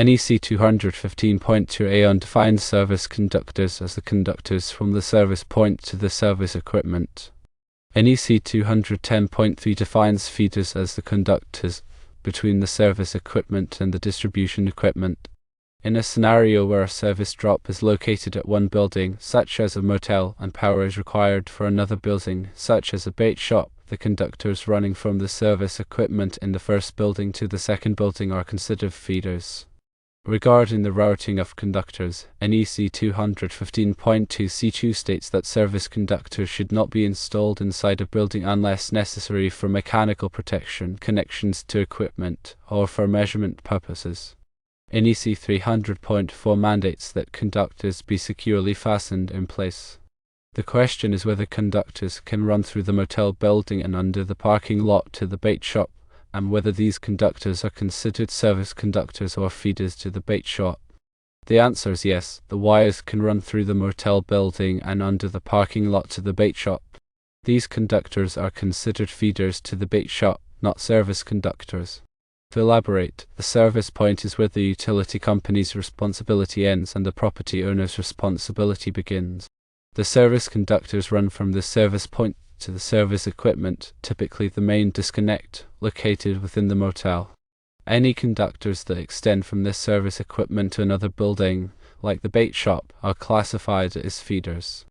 NEC 215.2a defines service conductors as the conductors from the service point to the service equipment. NEC 210.3 defines feeders as the conductors between the service equipment and the distribution equipment. In a scenario where a service drop is located at one building, such as a motel, and power is required for another building, such as a bait shop, the conductors running from the service equipment in the first building to the second building are considered feeders. Regarding the routing of conductors, NEC 215.2c2 states that service conductors should not be installed inside a building unless necessary for mechanical protection, connections to equipment, or for measurement purposes. NEC 300.4 mandates that conductors be securely fastened in place. The question is whether conductors can run through the motel building and under the parking lot to the bait shop, and whether these conductors are considered service conductors or feeders to the bait shop. The answer is yes, the wires can run through the motel building and under the parking lot to the bait shop. These conductors are considered feeders to the bait shop, not service conductors. To elaborate, the service point is where the utility company's responsibility ends and the property owner's responsibility begins. The service conductors run from the service point to the service equipment, typically the main disconnect, located within the motel. Any conductors that extend from this service equipment to another building, like the bait shop, are classified as feeders.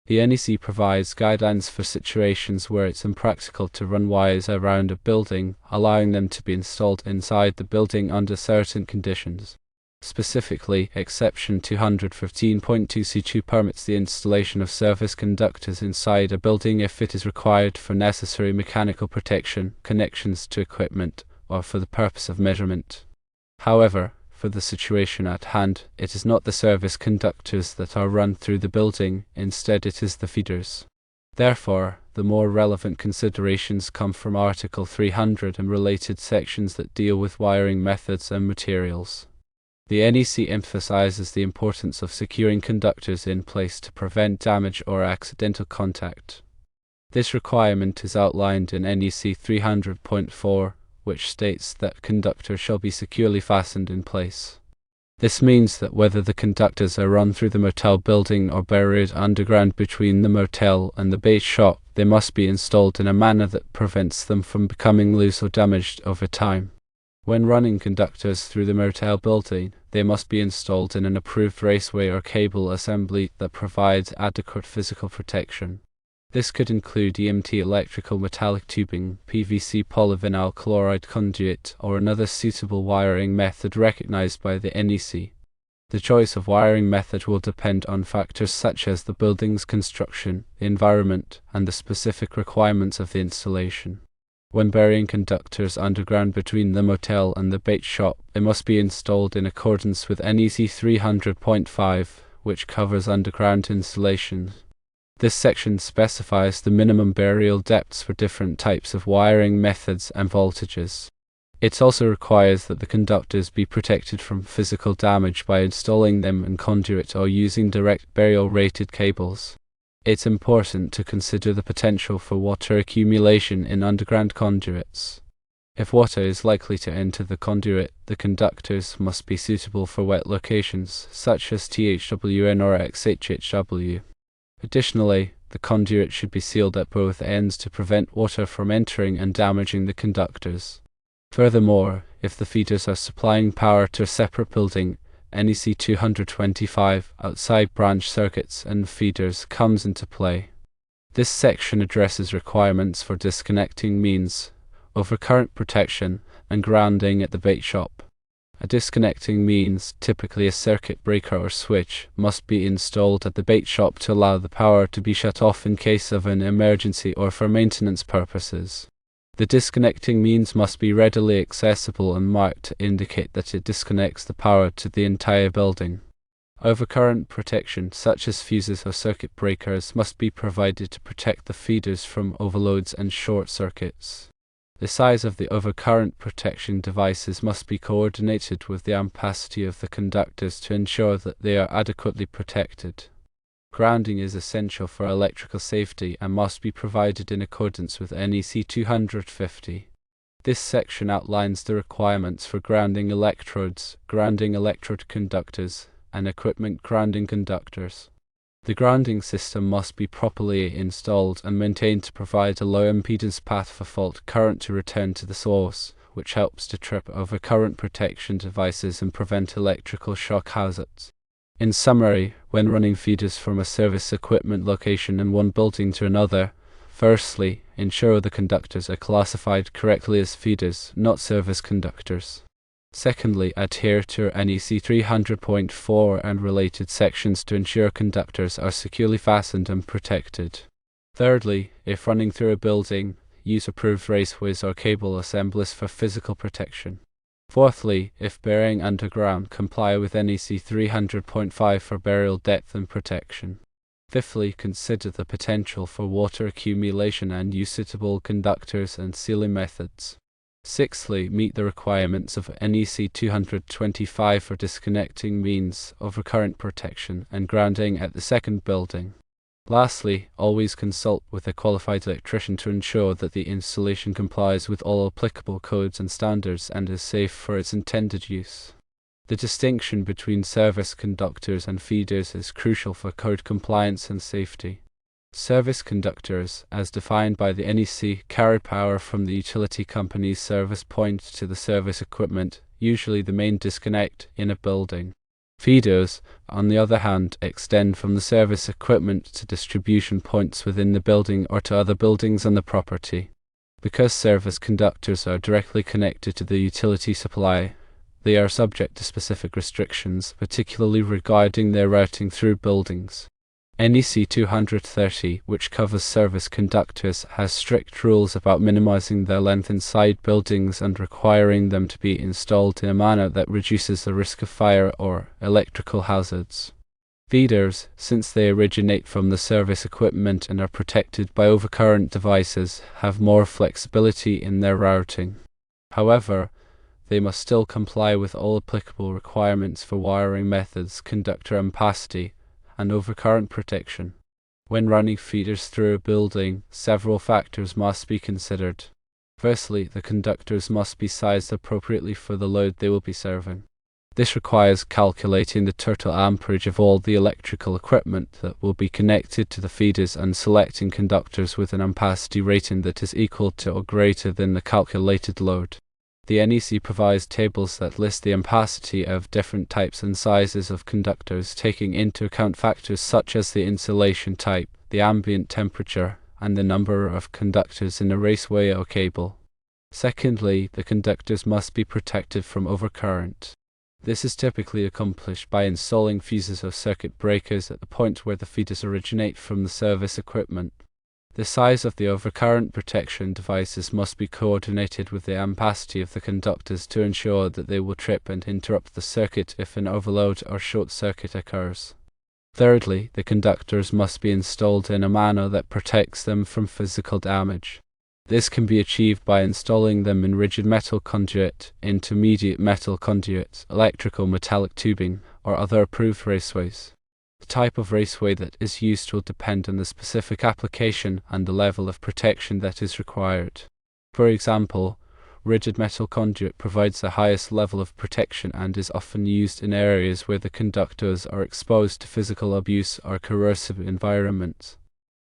The NEC provides guidelines for situations where it's impractical to run wires around a building, allowing them to be installed inside the building under certain conditions. Specifically, exception 215.2c2 permits the installation of service conductors inside a building if it is required for necessary mechanical protection, connections to equipment, or for the purpose of measurement. However, for the situation at hand, it is not the service conductors that are run through the building, instead it is the feeders. Therefore, the more relevant considerations come from Article 300 and related sections that deal with wiring methods and materials. The NEC emphasizes the importance of securing conductors in place to prevent damage or accidental contact. This requirement is outlined in NEC 300.4, which states that conductors shall be securely fastened in place. This means that whether the conductors are run through the motel building or buried underground between the motel and the bait shop, they must be installed in a manner that prevents them from becoming loose or damaged over time. When running conductors through the motel building, they must be installed in an approved raceway or cable assembly that provides adequate physical protection. This could include EMT electrical metallic tubing, PVC polyvinyl chloride conduit, or another suitable wiring method recognized by the NEC. The choice of wiring method will depend on factors such as the building's construction, the environment, and the specific requirements of the installation. When burying conductors underground between the motel and the bait shop, they must be installed in accordance with NEC 300.5, which covers underground installations. This section specifies the minimum burial depths for different types of wiring methods and voltages. It also requires that the conductors be protected from physical damage by installing them in conduit or using direct burial rated cables. It's important to consider the potential for water accumulation in underground conduits. If water is likely to enter the conduit, the conductors must be suitable for wet locations, such as THWN or XHHW. Additionally, the conduit should be sealed at both ends to prevent water from entering and damaging the conductors. Furthermore, if the feeders are supplying power to a separate building, NEC 225 outside branch circuits and feeders comes into play. This section addresses requirements for disconnecting means, overcurrent protection, and grounding at the bait shop. A disconnecting means, typically a circuit breaker or switch, must be installed at the bait shop to allow the power to be shut off in case of an emergency or for maintenance purposes. The disconnecting means must be readily accessible and marked to indicate that it disconnects the power to the entire building. Overcurrent protection, such as fuses or circuit breakers, must be provided to protect the feeders from overloads and short circuits. The size of the overcurrent protection devices must be coordinated with the ampacity of the conductors to ensure that they are adequately protected. Grounding is essential for electrical safety and must be provided in accordance with NEC 250. This section outlines the requirements for grounding electrodes, grounding electrode conductors, and equipment grounding conductors. The grounding system must be properly installed and maintained to provide a low impedance path for fault current to return to the source, which helps to trip over current protection devices and prevent electrical shock hazards. In summary, when running feeders from a service equipment location in one building to another, firstly, ensure the conductors are classified correctly as feeders, not service conductors. Secondly, adhere to NEC 300.4 and related sections to ensure conductors are securely fastened and protected. Thirdly, if running through a building, use approved raceways or cable assemblies for physical protection. Fourthly, if burying underground, comply with NEC 300.5 for burial depth and protection. Fifthly, consider the potential for water accumulation and use suitable conductors and sealing methods. Sixthly, meet the requirements of NEC 225 for disconnecting means of recurrent protection and grounding at the second building. Lastly, always consult with a qualified electrician to ensure that the installation complies with all applicable codes and standards and is safe for its intended use. The distinction between service conductors and feeders is crucial for code compliance and safety. Service conductors, as defined by the NEC, carry power from the utility company's service point to the service equipment, usually the main disconnect, in a building. Feeders, on the other hand, extend from the service equipment to distribution points within the building or to other buildings on the property. Because service conductors are directly connected to the utility supply, they are subject to specific restrictions, particularly regarding their routing through buildings. NEC 230, which covers service conductors, has strict rules about minimizing their length inside buildings and requiring them to be installed in a manner that reduces the risk of fire or electrical hazards. Feeders, since they originate from the service equipment and are protected by overcurrent devices, have more flexibility in their routing. However, they must still comply with all applicable requirements for wiring methods, conductor ampacity, and overcurrent protection. When running feeders through a building, several factors must be considered. Firstly, the conductors must be sized appropriately for the load they will be serving. This requires calculating the total amperage of all the electrical equipment that will be connected to the feeders and selecting conductors with an ampacity rating that is equal to or greater than the calculated load. The NEC provides tables that list the ampacity of different types and sizes of conductors, taking into account factors such as the insulation type, the ambient temperature, and the number of conductors in a raceway or cable. Secondly, the conductors must be protected from overcurrent. This is typically accomplished by installing fuses or circuit breakers at the point where the feeders originate from the service equipment. The size of the overcurrent protection devices must be coordinated with the ampacity of the conductors to ensure that they will trip and interrupt the circuit if an overload or short circuit occurs. Thirdly, the conductors must be installed in a manner that protects them from physical damage. This can be achieved by installing them in rigid metal conduit, intermediate metal conduit, electrical metallic tubing, or other approved raceways. The type of raceway that is used will depend on the specific application and the level of protection that is required. For example, rigid metal conduit provides the highest level of protection and is often used in areas where the conductors are exposed to physical abuse or corrosive environments.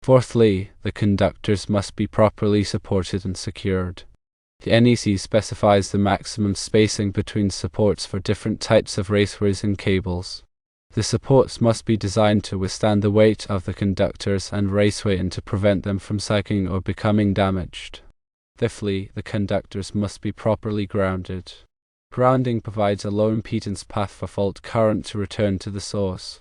Fourthly, the conductors must be properly supported and secured. The NEC specifies the maximum spacing between supports for different types of raceways and cables. The supports must be designed to withstand the weight of the conductors and raceway and to prevent them from sagging or becoming damaged. Fifthly, the conductors must be properly grounded. Grounding provides a low impedance path for fault current to return to the source,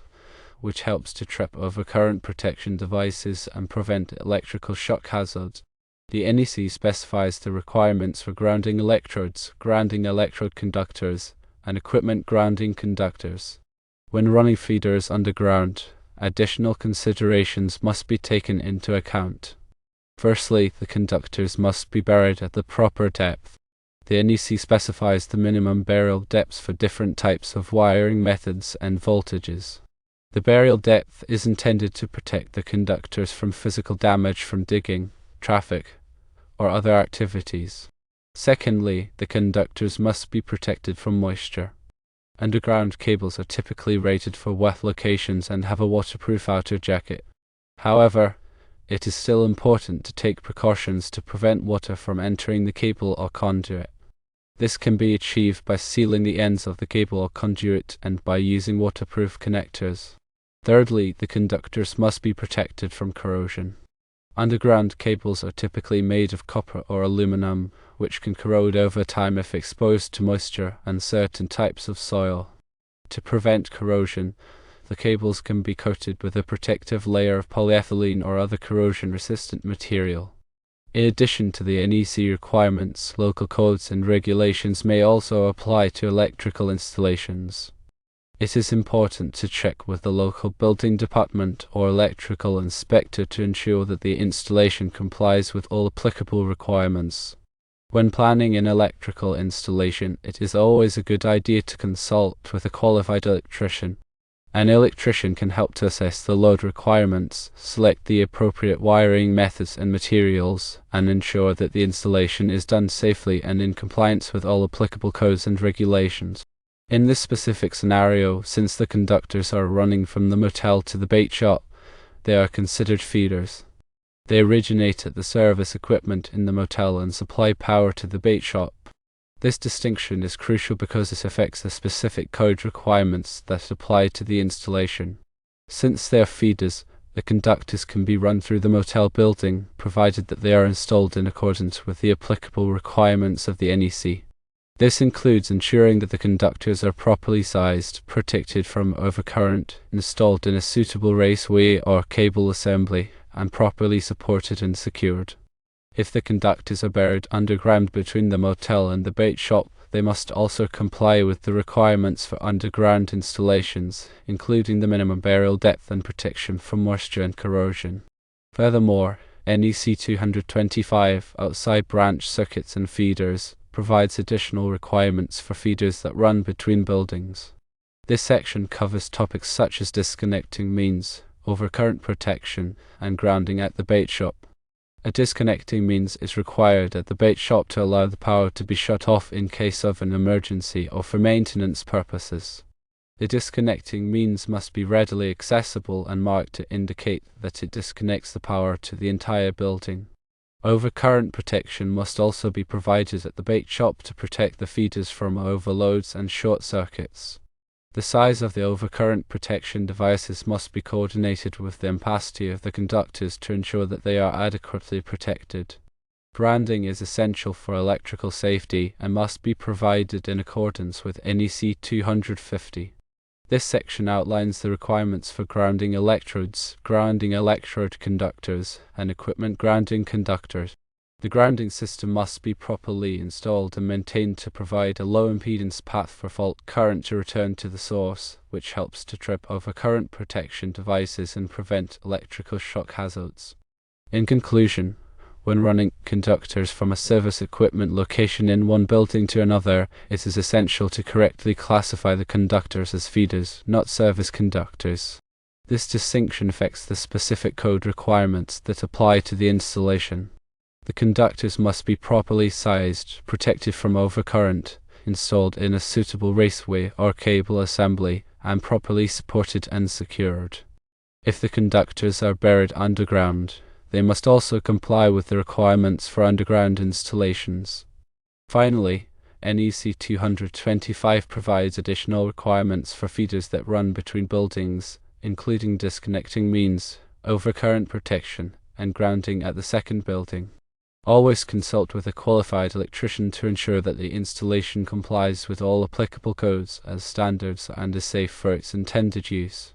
which helps to trip over current protection devices and prevent electrical shock hazards. The NEC specifies the requirements for grounding electrodes, grounding electrode conductors, and equipment grounding conductors. When running feeders underground, additional considerations must be taken into account. Firstly, the conductors must be buried at the proper depth. The NEC specifies the minimum burial depths for different types of wiring methods and voltages. The burial depth is intended to protect the conductors from physical damage from digging, traffic, or other activities. Secondly, the conductors must be protected from moisture. Underground cables are typically rated for wet locations and have a waterproof outer jacket. However, it is still important to take precautions to prevent water from entering the cable or conduit. This can be achieved by sealing the ends of the cable or conduit and by using waterproof connectors. Thirdly, the conductors must be protected from corrosion. Underground cables are typically made of copper or aluminum, which can corrode over time if exposed to moisture and certain types of soil. To prevent corrosion, the cables can be coated with a protective layer of polyethylene or other corrosion-resistant material. In addition to the NEC requirements, local codes and regulations may also apply to electrical installations. It is important to check with the local building department or electrical inspector to ensure that the installation complies with all applicable requirements. When planning an electrical installation, it is always a good idea to consult with a qualified electrician. An electrician can help to assess the load requirements, select the appropriate wiring methods and materials, and ensure that the installation is done safely and in compliance with all applicable codes and regulations. In this specific scenario, since the conductors are running from the motel to the bait shop, they are considered feeders. They originate at the service equipment in the motel and supply power to the bait shop. This distinction is crucial because it affects the specific code requirements that apply to the installation. Since they are feeders, the conductors can be run through the motel building, provided that they are installed in accordance with the applicable requirements of the NEC. This includes ensuring that the conductors are properly sized, protected from overcurrent, installed in a suitable raceway or cable assembly, and properly supported and secured. If the conductors are buried underground between the motel and the bait shop, they must also comply with the requirements for underground installations, including the minimum burial depth and protection from moisture and corrosion. Furthermore, NEC 225 outside branch circuits and feeders provides additional requirements for feeders that run between buildings. This section covers topics such as disconnecting means, overcurrent protection, and grounding at the bait shop. A disconnecting means is required at the bait shop to allow the power to be shut off in case of an emergency or for maintenance purposes. The disconnecting means must be readily accessible and marked to indicate that it disconnects the power to the entire building. Overcurrent protection must also be provided at the bait shop to protect the feeders from overloads and short circuits. The size of the overcurrent protection devices must be coordinated with the ampacity of the conductors to ensure that they are adequately protected. Branding is essential for electrical safety and must be provided in accordance with NEC 250. This section outlines the requirements for grounding electrodes, grounding electrode conductors, and equipment grounding conductors. The grounding system must be properly installed and maintained to provide a low impedance path for fault current to return to the source, which helps to trip overcurrent protection devices and prevent electrical shock hazards. In conclusion, when running conductors from a service equipment location in one building to another, it is essential to correctly classify the conductors as feeders, not service conductors. This distinction affects the specific code requirements that apply to the installation. The conductors must be properly sized, protected from overcurrent, installed in a suitable raceway or cable assembly, and properly supported and secured. If the conductors are buried underground, they must also comply with the requirements for underground installations. Finally, NEC 225 provides additional requirements for feeders that run between buildings, including disconnecting means, overcurrent protection, and grounding at the second building. Always consult with a qualified electrician to ensure that the installation complies with all applicable codes as standards and is safe for its intended use.